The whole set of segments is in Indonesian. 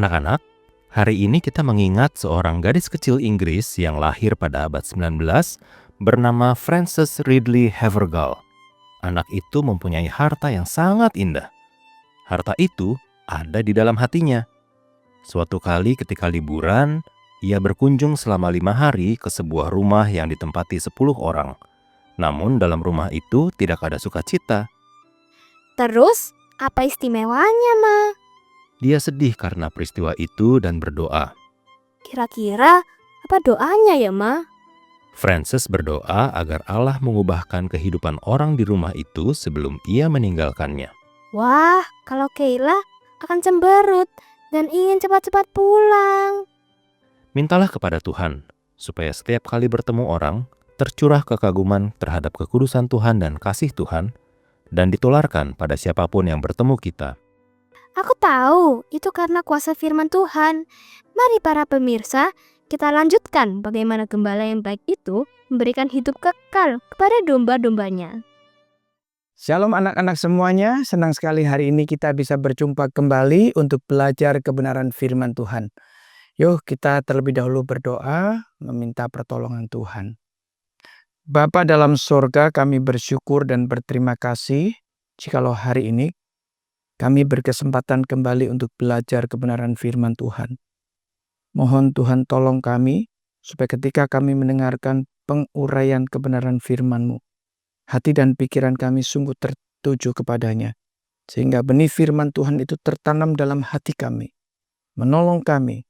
Anak-anak, hari ini kita mengingat seorang gadis kecil Inggris yang lahir pada abad 19 bernama Frances Ridley Havergal. Anak itu mempunyai harta yang sangat indah. Harta itu ada di dalam hatinya. Suatu kali ketika liburan, ia berkunjung selama 5 hari ke sebuah rumah yang ditempati 10 orang. Namun dalam rumah itu tidak ada sukacita. Terus, apa istimewanya, Ma? Dia sedih karena peristiwa itu dan berdoa. Kira-kira apa doanya ya, Ma? Frances berdoa agar Allah mengubahkan kehidupan orang di rumah itu sebelum ia meninggalkannya. Wah, kalau Kayla akan cemberut dan ingin cepat-cepat pulang. Mintalah kepada Tuhan, supaya setiap kali bertemu orang, tercurah kekaguman terhadap kekudusan Tuhan dan kasih Tuhan, dan ditularkan pada siapapun yang bertemu kita. Aku tahu, itu karena kuasa firman Tuhan. Mari para pemirsa, kita lanjutkan bagaimana gembala yang baik itu memberikan hidup kekal kepada domba-dombanya. Shalom anak-anak semuanya, senang sekali hari ini kita bisa berjumpa kembali untuk belajar kebenaran firman Tuhan. Yuk kita terlebih dahulu berdoa, meminta pertolongan Tuhan. Bapa dalam sorga, kami bersyukur dan berterima kasih jikalau hari ini kami berkesempatan kembali untuk belajar kebenaran firman Tuhan. Mohon Tuhan tolong kami, supaya ketika kami mendengarkan penguraian kebenaran firman-Mu, hati dan pikiran kami sungguh tertuju kepadanya, sehingga benih firman Tuhan itu tertanam dalam hati kami, menolong kami,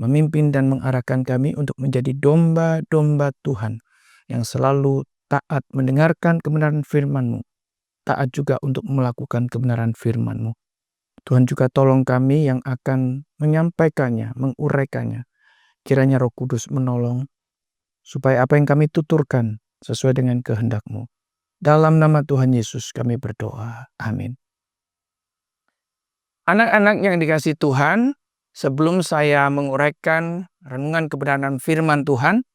memimpin dan mengarahkan kami untuk menjadi domba-domba Tuhan, yang selalu taat mendengarkan kebenaran firman-Mu, taat juga untuk melakukan kebenaran firman-Mu. Tuhan juga tolong kami yang akan menyampaikannya, menguraikannya. Kiranya Roh Kudus menolong, supaya apa yang kami tuturkan sesuai dengan kehendak-Mu. Dalam nama Tuhan Yesus kami berdoa. Amin. Anak-anak yang dikasihi Tuhan, sebelum saya menguraikan renungan kebenaran firman Tuhan,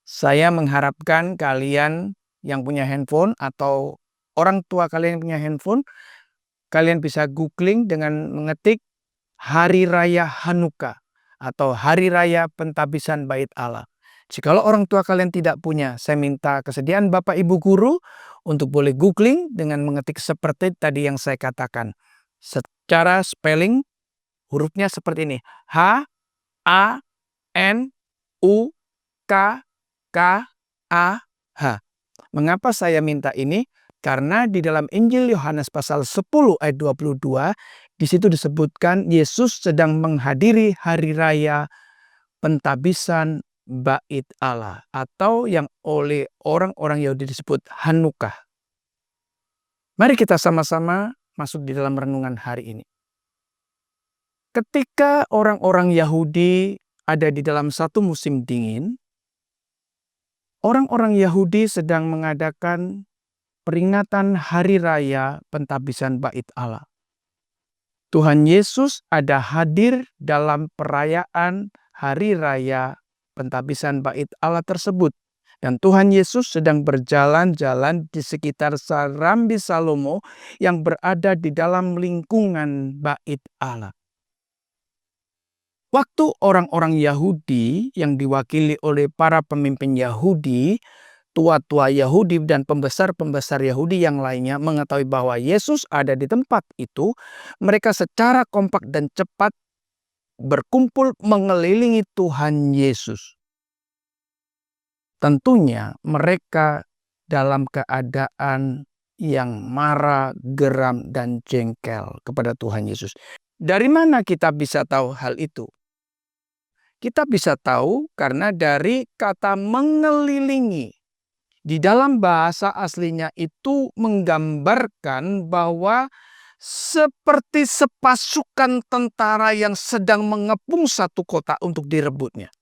saya mengharapkan kalian yang punya handphone atau orang tua kalian yang punya handphone, kalian bisa googling dengan mengetik Hari Raya Hanukkah atau Hari Raya Pentabisan Bait Allah. Jikalau orang tua kalian tidak punya, saya minta kesediaan Bapak Ibu Guru untuk boleh googling dengan mengetik seperti tadi yang saya katakan. Secara spelling, hurufnya seperti ini. H, A, N, U, K, K, A, H. Mengapa saya minta ini? Karena di dalam Injil Yohanes pasal 10 ayat 22, di situ disebutkan Yesus sedang menghadiri hari raya pentabisan Bait Allah, atau yang oleh orang-orang Yahudi disebut Hanukkah. Mari kita sama-sama masuk di dalam renungan hari ini. Ketika orang-orang Yahudi ada di dalam satu musim dingin, orang-orang Yahudi sedang mengadakan peringatan hari raya pentabisan Bait Allah. Tuhan Yesus ada hadir dalam perayaan hari raya pentabisan Bait Allah tersebut. Dan Tuhan Yesus sedang berjalan-jalan di sekitar Serambi Salomo yang berada di dalam lingkungan Bait Allah. Waktu orang-orang Yahudi yang diwakili oleh para pemimpin Yahudi, tua-tua Yahudi dan pembesar-pembesar Yahudi yang lainnya mengetahui bahwa Yesus ada di tempat itu, mereka secara kompak dan cepat berkumpul mengelilingi Tuhan Yesus. Tentunya mereka dalam keadaan yang marah, geram, dan jengkel kepada Tuhan Yesus. Dari mana kita bisa tahu hal itu? Kita bisa tahu karena dari kata mengelilingi. Di dalam bahasa aslinya itu menggambarkan bahwa seperti sepasukan tentara yang sedang mengepung satu kota untuk direbutnya.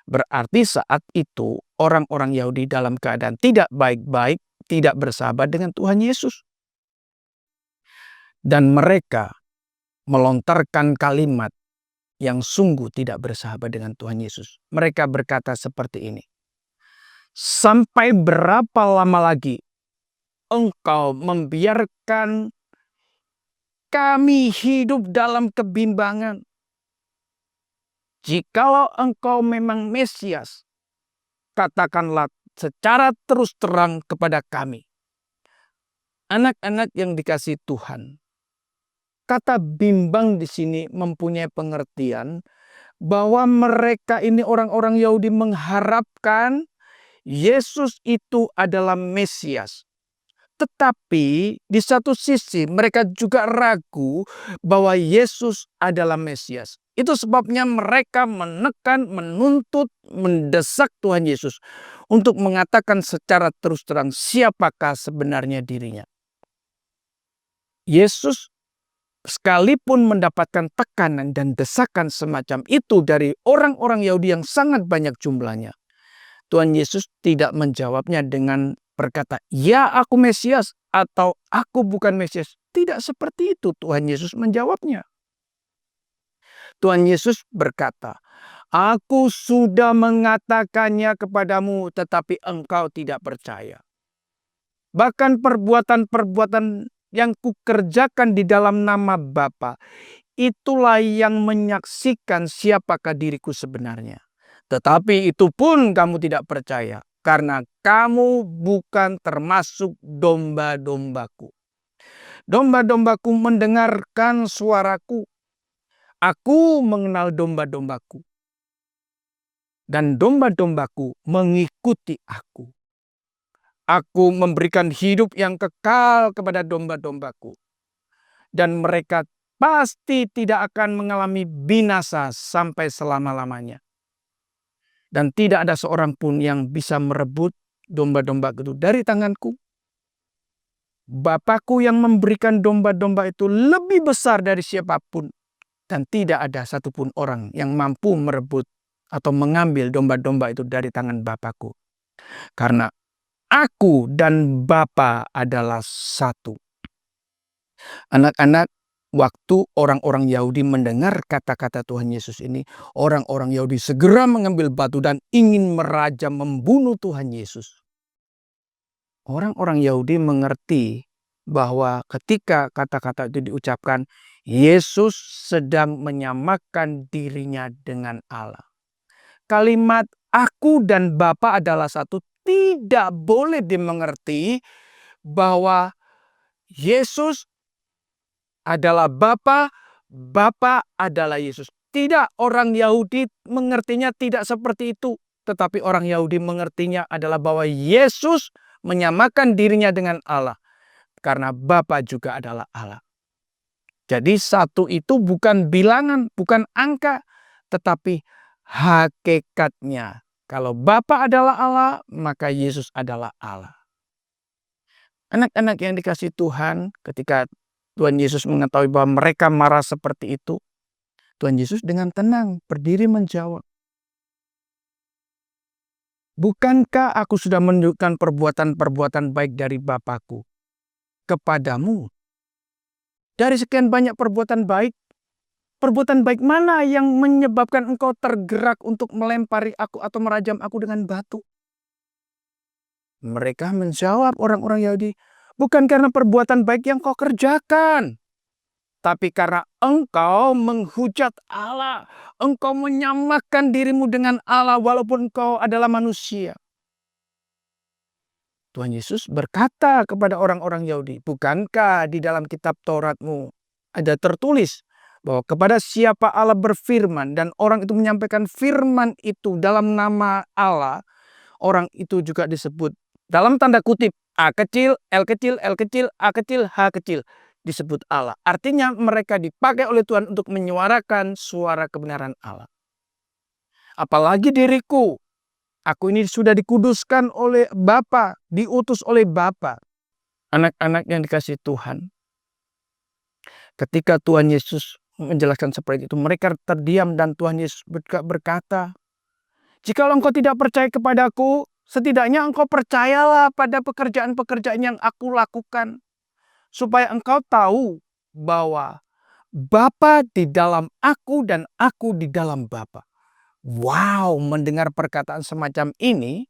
Berarti saat itu orang-orang Yahudi dalam keadaan tidak baik-baik, tidak bersahabat dengan Tuhan Yesus. Dan mereka melontarkan kalimat yang sungguh tidak bersahabat dengan Tuhan Yesus. Mereka berkata seperti ini. Sampai berapa lama lagi engkau membiarkan kami hidup dalam kebimbangan? Jikalau engkau memang Mesias, katakanlah secara terus terang kepada kami. Anak-anak yang dikasihi Tuhan, kata bimbang di sini mempunyai pengertian bahwa mereka ini orang-orang Yahudi mengharapkan Yesus itu adalah Mesias. Tetapi di satu sisi mereka juga ragu bahwa Yesus adalah Mesias. Itu sebabnya mereka menekan, menuntut, mendesak Tuhan Yesus untuk mengatakan secara terus terang siapakah sebenarnya dirinya. Yesus sekalipun mendapatkan tekanan dan desakan semacam itu dari orang-orang Yahudi yang sangat banyak jumlahnya, Tuhan Yesus tidak menjawabnya dengan berkata, "Ya, aku Mesias," atau "Aku bukan Mesias." Tidak seperti itu Tuhan Yesus menjawabnya. Tuhan Yesus berkata, "Aku sudah mengatakannya kepadamu, tetapi engkau tidak percaya. Bahkan perbuatan-perbuatan yang kukerjakan di dalam nama Bapa, itulah yang menyaksikan siapakah diriku sebenarnya. Tetapi itu pun kamu tidak percaya, karena kamu bukan termasuk domba-dombaku. Domba-dombaku mendengarkan suaraku. Aku mengenal domba-dombaku. Dan domba-dombaku mengikuti aku. Aku memberikan hidup yang kekal kepada domba-dombaku. Dan mereka pasti tidak akan mengalami binasa sampai selama-lamanya. Dan tidak ada seorang pun yang bisa merebut domba-domba itu dari tanganku. Bapakku yang memberikan domba-domba itu lebih besar dari siapapun. Dan tidak ada satupun orang yang mampu merebut atau mengambil domba-domba itu dari tangan Bapakku. Karena aku dan Bapa adalah satu. Anak-anak, waktu orang-orang Yahudi mendengar kata-kata Tuhan Yesus ini, orang-orang Yahudi segera mengambil batu dan ingin merajam, membunuh Tuhan Yesus. Orang-orang Yahudi mengerti bahwa ketika kata-kata itu diucapkan, Yesus sedang menyamakan dirinya dengan Allah. Kalimat "aku dan Bapa adalah satu" tidak boleh dimengerti bahwa Yesus adalah Bapa, Bapa adalah Yesus. Tidak, orang Yahudi mengertinya tidak seperti itu. Tetapi orang Yahudi mengertinya adalah bahwa Yesus menyamakan dirinya dengan Allah. Karena Bapa juga adalah Allah. Jadi satu itu bukan bilangan, bukan angka. Tetapi hakikatnya. Kalau Bapa adalah Allah, maka Yesus adalah Allah. Anak-anak yang dikasihi Tuhan, ketika Tuhan Yesus mengetahui bahwa mereka marah seperti itu, Tuhan Yesus dengan tenang berdiri menjawab, "Bukankah aku sudah menunjukkan perbuatan-perbuatan baik dari Bapakku kepadamu? Dari sekian banyak perbuatan baik mana yang menyebabkan engkau tergerak untuk melempari aku atau merajam aku dengan batu?" Mereka menjawab orang-orang Yahudi, "Bukan karena perbuatan baik yang kau kerjakan, tapi karena engkau menghujat Allah. Engkau menyamakan dirimu dengan Allah walaupun engkau adalah manusia." Tuhan Yesus berkata kepada orang-orang Yahudi, "Bukankah di dalam kitab Tauratmu ada tertulis bahwa kepada siapa Allah berfirman dan orang itu menyampaikan firman itu dalam nama Allah, orang itu juga disebut dalam tanda kutip A kecil, L kecil, L kecil, A kecil, H kecil, disebut Allah." Artinya mereka dipakai oleh Tuhan untuk menyuarakan suara kebenaran Allah. Apalagi diriku, aku ini sudah dikuduskan oleh Bapa, diutus oleh Bapa. Anak-anak yang dikasihi Tuhan, ketika Tuhan Yesus menjelaskan seperti itu, mereka terdiam dan Tuhan Yesus berkata, "Jika engkau tidak percaya kepadaku, setidaknya engkau percayalah pada pekerjaan-pekerjaan yang aku lakukan. Supaya engkau tahu bahwa Bapa di dalam aku dan aku di dalam Bapa." Wow, mendengar perkataan semacam ini,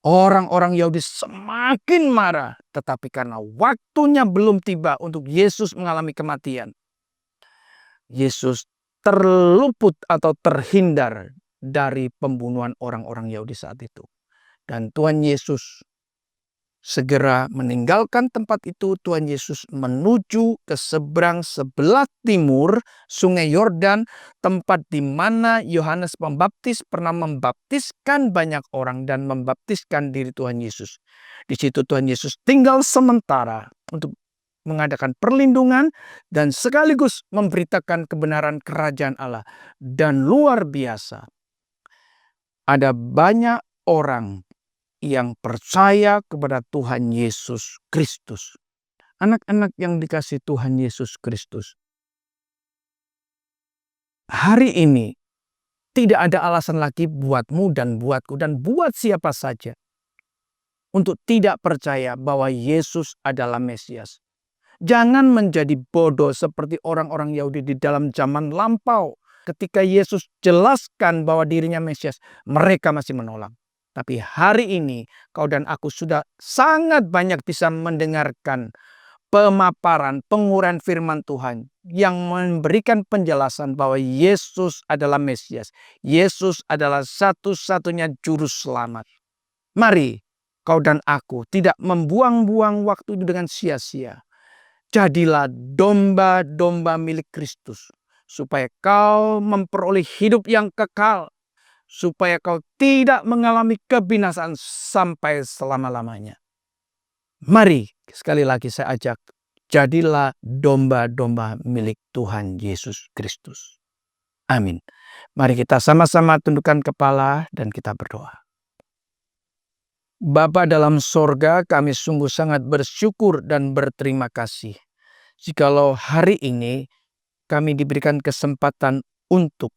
orang-orang Yahudi semakin marah. Tetapi karena waktunya belum tiba untuk Yesus mengalami kematian, Yesus terluput atau terhindar dari pembunuhan orang-orang Yahudi saat itu. Dan Tuhan Yesus segera meninggalkan tempat itu. Tuhan Yesus menuju ke sebelah timur Sungai Yordan, tempat di mana Yohanes Pembaptis pernah membaptiskan banyak orang dan membaptiskan diri Tuhan Yesus. Di situ Tuhan Yesus tinggal sementara untuk mengadakan perlindungan dan sekaligus memberitakan kebenaran kerajaan Allah. Dan luar biasa, ada banyak orang yang percaya kepada Tuhan Yesus Kristus. Anak-anak yang dikasihi Tuhan Yesus Kristus, hari ini tidak ada alasan lagi buatmu dan buatku dan buat siapa saja untuk tidak percaya bahwa Yesus adalah Mesias. Jangan menjadi bodoh seperti orang-orang Yahudi di dalam zaman lampau. Ketika Yesus jelaskan bahwa dirinya Mesias, mereka masih menolak. Tapi hari ini kau dan aku sudah sangat banyak bisa mendengarkan pemaparan, penguraian firman Tuhan yang memberikan penjelasan bahwa Yesus adalah Mesias. Yesus adalah satu-satunya juru selamat. Mari kau dan aku tidak membuang-buang waktu itu dengan sia-sia. Jadilah domba-domba milik Kristus, supaya kau memperoleh hidup yang kekal, supaya kau tidak mengalami kebinasaan sampai selama-lamanya. Mari sekali lagi saya ajak, jadilah domba-domba milik Tuhan Yesus Kristus. Amin. Mari kita sama-sama tundukkan kepala dan kita berdoa. Bapa dalam sorga, kami sungguh sangat bersyukur dan berterima kasih. Jikalau hari ini kami diberikan kesempatan untuk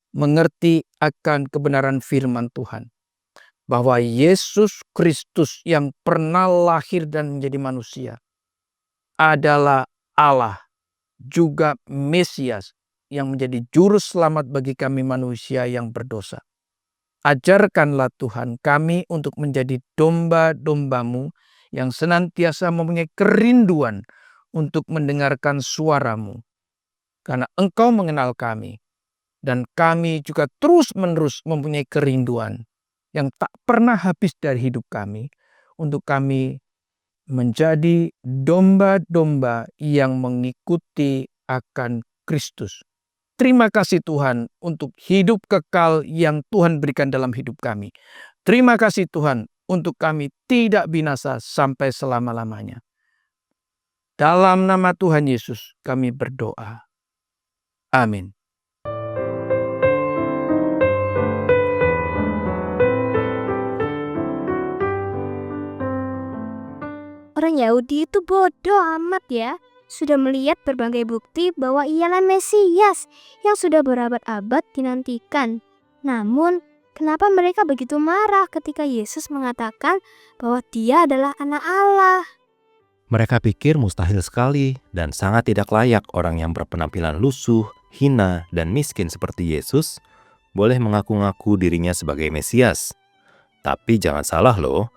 mengerti akan kebenaran firman Tuhan. Bahwa Yesus Kristus yang pernah lahir dan menjadi manusia adalah Allah, juga Mesias yang menjadi juru selamat bagi kami manusia yang berdosa. Ajarkanlah Tuhan kami untuk menjadi domba-domba-Mu yang senantiasa mempunyai kerinduan untuk mendengarkan suara-Mu. Karena Engkau mengenal kami. Dan kami juga terus-menerus mempunyai kerinduan yang tak pernah habis dari hidup kami. Untuk kami menjadi domba-domba yang mengikuti akan Kristus. Terima kasih Tuhan untuk hidup kekal yang Tuhan berikan dalam hidup kami. Terima kasih Tuhan untuk kami tidak binasa sampai selama-lamanya. Dalam nama Tuhan Yesus kami berdoa. Amin. Orang Yahudi itu bodoh amat ya. Sudah melihat berbagai bukti bahwa ialah Mesias yang sudah berabad-abad dinantikan. Namun, kenapa mereka begitu marah ketika Yesus mengatakan bahwa Dia adalah Anak Allah? Mereka pikir mustahil sekali dan sangat tidak layak orang yang berpenampilan lusuh, hina, dan miskin seperti Yesus boleh mengaku-ngaku dirinya sebagai Mesias. Tapi jangan salah loh,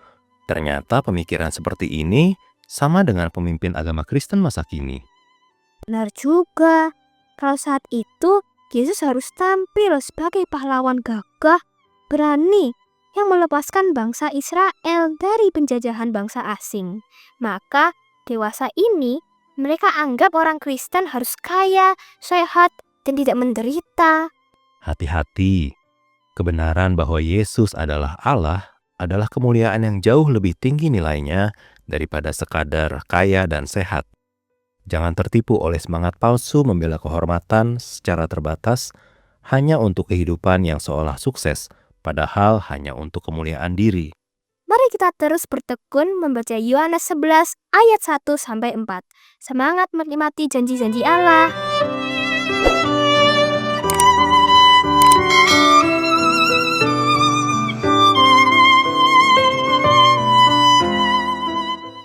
ternyata pemikiran seperti ini sama dengan pemimpin agama Kristen masa kini. Benar juga, kalau saat itu Yesus harus tampil sebagai pahlawan gagah, berani, yang melepaskan bangsa Israel dari penjajahan bangsa asing. Maka dewasa ini mereka anggap orang Kristen harus kaya, sehat, dan tidak menderita. Hati-hati, kebenaran bahwa Yesus adalah Allah adalah kemuliaan yang jauh lebih tinggi nilainya daripada sekadar kaya dan sehat. Jangan tertipu oleh semangat palsu membela kehormatan secara terbatas hanya untuk kehidupan yang seolah sukses, padahal hanya untuk kemuliaan diri. Mari kita terus bertekun membaca Yohanes 11 ayat 1-4. Semangat menikmati janji-janji Allah.